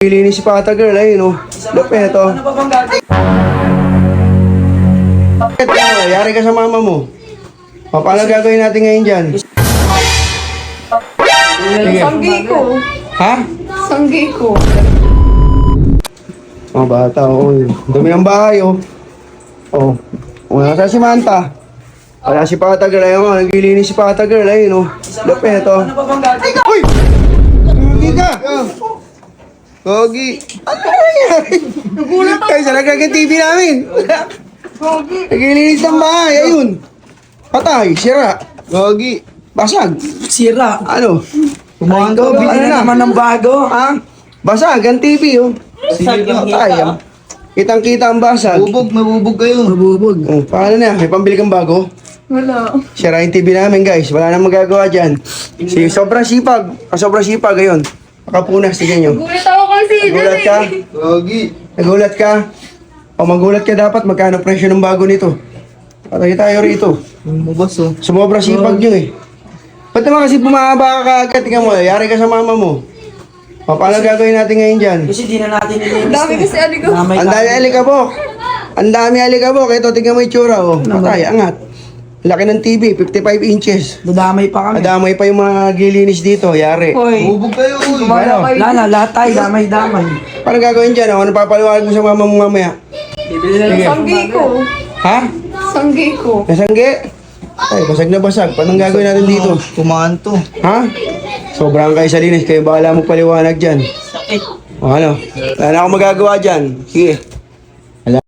Linis si Pata Girl, ayun oh. Lupeto. Yari ka sa mama mo. O, paano gagawin natin ngayon dyan? Sige. Sanggi ko. Ha? Sanggi ko. Oh, bata, oh. Dumi ng bahay, oh. Oh. Wala si Manta. Wala si Pata Girl, ayun oh. Naglilinis si Pata Girl, ayun oh. Lupeto. Uy! Hindi ka! Gogi! Ano nangyari? Ay, sa nagkagang TV namin! Naglilinis ng bahay, ayun! Patay, sira! Gogi! Basag! Sira. Ano? Bago, bili na naman ng bago. Ha? Basag, ang TV, oh! Patay, ah. Kitang-kita ang basag. Mabubog kayo. Mabubog. Oh, paano na? May pambili kang bago? Wala. Sira yung TV namin, guys. Wala nang magagawa dyan. Sobrang sipag. Sobrang sipag, ayun. Makapunas, tignan nyo. Gulat ako kasi Nagulat ka? Gogi. Nagulat ka? O magulat ka dapat, magkano presyo ng bago nito? Patay tayo rito. Mabas oh. Sumobra sipag nyo eh. Ba't naman kasi bumaba ka agad? Tingnan mo, yari ka sa mama mo. O, paano gagawin natin ngayon dyan? Kasi di na natin nilinis. Ang dami kasi aligaw. Ang dami alikabok. Ang dami alikabok. Ito, tingnan mo yung tsura. O, patay, angat. Laki ng TV, 55 inches. Dadamay pa kami. Adamay pa yung mga gilinis dito, yari. Hoy. Mabubog kayo. Ano? Lala, lahat tayo. Damay-damay. Paano gagawin dyan? Ano papaliwanag mo sa mama mo mamaya? Sige. Sanggi ko. Ha? Sanggi ko. Nasangge? Ay, basag na basag. Paano gagawin natin dito? Kumanto. Ha? Sobrang kayo sa linis. Kayo bahala magpaliwanag dyan. Sakit. O ano? Wala na akong magagawa dyan. Sige.